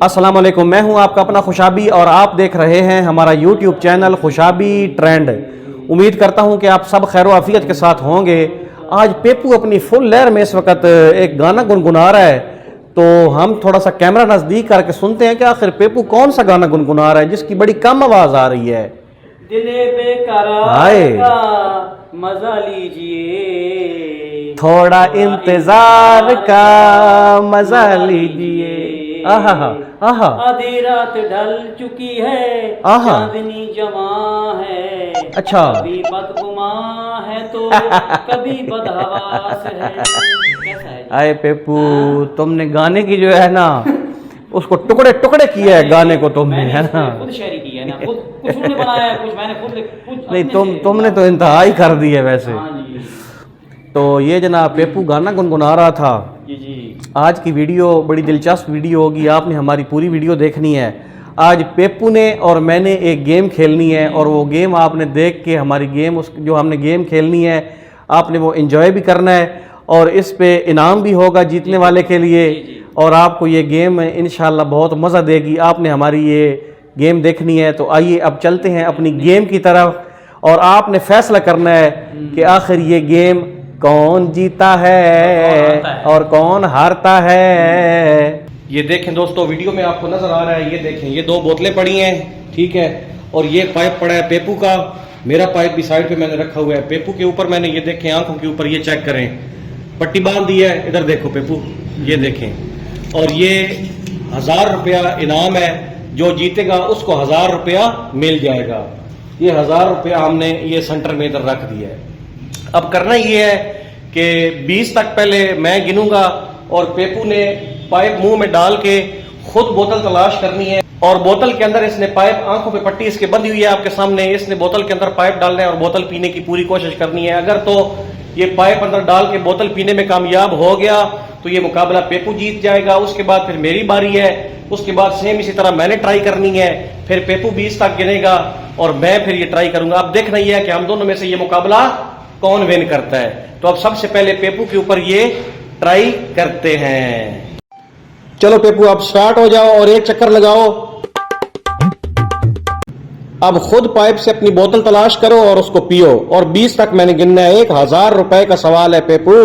अस्सलाम वालेकुम, मैं हूं आपका अपना खुशाबी और आप देख रहे हैं हमारा यूट्यूब चैनल खुशाबी ट्रेंड। उम्मीद करता हूं कि आप सब खैर आफियत के साथ होंगे। आज पेपू अपनी फुल लहर में इस वक्त एक गाना गुनगुना रहा है, तो हम थोड़ा सा कैमरा नजदीक करके सुनते हैं कि आखिर पेपू कौन सा गाना गुनगुना रहा है जिसकी बड़ी कम आवाज आ रही है। दिले बेकरार का मजा लीजिए, थोड़ा इंतजार का मजा लीजिए। आहा आहा, आधी रात ढल चुकी है, आहा, चांदनी जमा है। अच्छा, कभी बदगुमा है तो कभी बदहवास है। कैसा है? आए पेपू, तुमने गाने की जो है ना उसको टुकड़े टुकड़े किया है गाने को तुमने, है ना। खुद शायरी की है ना, खुद कुछ उन्होंने बनाया है, कुछ मैंने खुद नहीं, तुमने तो इंतहा ही कर दी है वैसे। हाँ जी। तो ये जनाब पेपू गाना गुनगुना रहा था। जी जी। आज की वीडियो बड़ी दिलचस्प वीडियो होगी, आपने हमारी पूरी वीडियो देखनी है। आज पेपू ने और मैंने एक गेम खेलनी है और वो गेम आपने देख के हमारी गेम जो हमने गेम खेलनी है आपने वो एंजॉय भी करना है और इस पे इनाम भी होगा जीतने वाले के लिए। और आपको ये गेम इंशाल्लाह बहुत मज़ा देगी। आपने हमारी ये गेम देखनी है, तो आइए अब चलते हैं अपनी गेम की तरफ और आपने फैसला करना है कि आखिर ये गेम कौन जीता है और कौन हारता है। ये देखें दोस्तों, वीडियो में आपको नजर आ रहा है, ये देखें, ये दो बोतलें पड़ी हैं, ठीक है, और ये पाइप पड़ा है पेपू का। मेरा पाइप भी साइड पे मैंने रखा हुआ है। पेपू के ऊपर मैंने ये देखें, आंखों के ऊपर ये चेक करें, पट्टी बांध दी है। इधर देखो पेपू, ये देखें, और ये 1000 रुपया इनाम है। जो जीतेगा उसको 1000 रुपया मिल जाएगा। ये 1000 रुपया हमने ये सेंटर में इधर रख दिया है। अब करना ये है कि 20 तक पहले मैं गिनूंगा और पेपू ने पाइप मुंह में डाल के खुद बोतल तलाश करनी है और बोतल के अंदर इसने पाइप, आंखों पे पट्टी इसके बंधी हुई है आपके सामने, इसने बोतल के अंदर पाइप डालना है और बोतल पीने की पूरी कोशिश करनी है। अगर तो ये पाइप अंदर डाल के बोतल पीने में कामयाब हो गया तो ये मुकाबला पेपू जीत जाएगा। उसके बाद फिर मेरी बारी है, उसके बाद सेम इसी तरह मैंने ट्राई करनी है, फिर पेपू 20 तक गिनेगा और मैं फिर ये ट्राई करूंगा। अब देखना यह है कि हम दोनों में से ये मुकाबला कौन विन करता है। तो अब सबसे पहले पेपू के ऊपर ये ट्राई करते हैं। चलो पेपू, अब स्टार्ट हो जाओ और एक चक्कर लगाओ। अब खुद पाइप से अपनी बोतल तलाश करो और उसको पियो और 20 तक मैंने गिनना है। 1000 रुपए का सवाल है पेपू।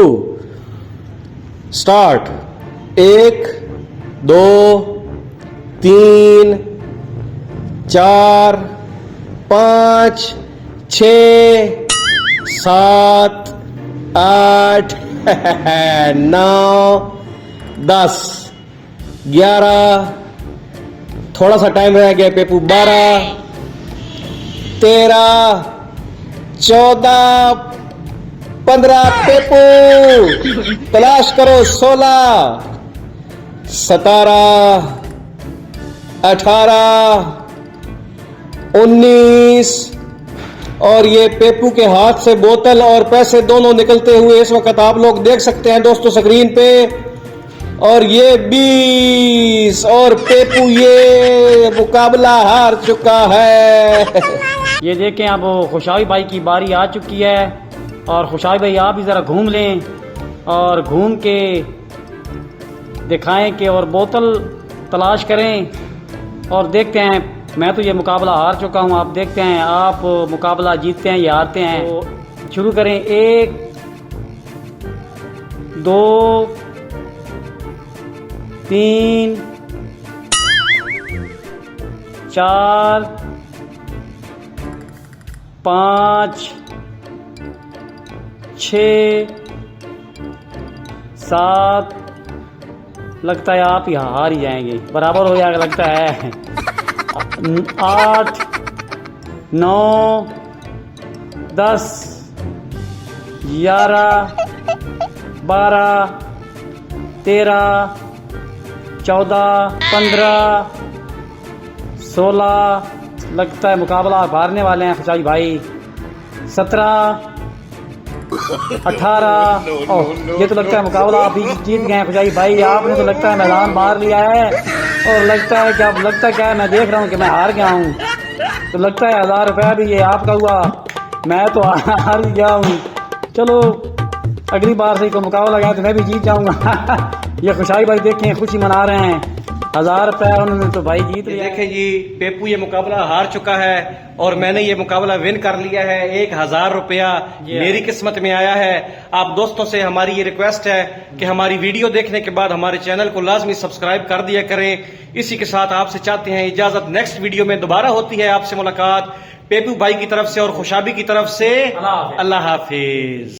स्टार्ट। 1 2 3 4 5 6 7 8 9 10 11, थोड़ा सा टाइम रह गया पेपू, 12 13 14 15, पेपू तलाश करो, 16 17 18 19 और ये पेपू के हाथ से बोतल और पैसे दोनों निकलते हुए इस वक्त आप लोग देख सकते हैं दोस्तों स्क्रीन पे। और ये 20 और पेपू ये मुकाबला हार चुका है। ये देखें, अब खुशाबी भाई की बारी आ चुकी है और खुशाबी भाई आप भी ज़रा घूम लें और घूम के दिखाएं कि और बोतल तलाश करें और देखते हैं। मैं तो ये मुकाबला हार चुका हूँ, आप देखते हैं आप मुकाबला जीतते हैं या हारते हैं। तो शुरू करें। 1 2 3 4 5 6 7, लगता है आप यहाँ हार ही जाएंगे, बराबर हो जाएगा लगता है। 8 9 10 11 12 13 14 15 16, लगता है मुकाबला हारने वाले हैं खुशाबी भाई। 17 18, ये तो लगता है मुकाबला आप ही जीत गए हैं खुशाबी भाई। आपने तो लगता है मैदान मार लिया है और लगता है कि अब लगता क्या है, मैं देख रहा हूँ कि मैं हार गया हूँ। तो लगता है 1000 रुपया भी ये आपका हुआ, मैं तो हार गया हूँ। चलो अगली बार से कोई मुकाबला गया तो मैं भी जीत जाऊंगा। ये खुशाबी भाई देखें खुशी मना रहे हैं। 1000 रुपया उन्होंने तो भाई जीत ये लिया। देखें जी, पेपू ये मुकाबला हार चुका है और मैंने ये मुकाबला विन कर लिया है। 1000 रुपया मेरी किस्मत में आया है। आप दोस्तों से हमारी ये रिक्वेस्ट है कि हमारी वीडियो देखने के बाद हमारे चैनल को लाजमी सब्सक्राइब कर दिया करें। इसी के साथ आपसे चाहते हैं इजाजत, नेक्स्ट वीडियो में दोबारा होती है आपसे मुलाकात पेपू भाई की तरफ से और खुशाबी की तरफ से। अल्लाह हाफिज। अल्लाह हाफिज।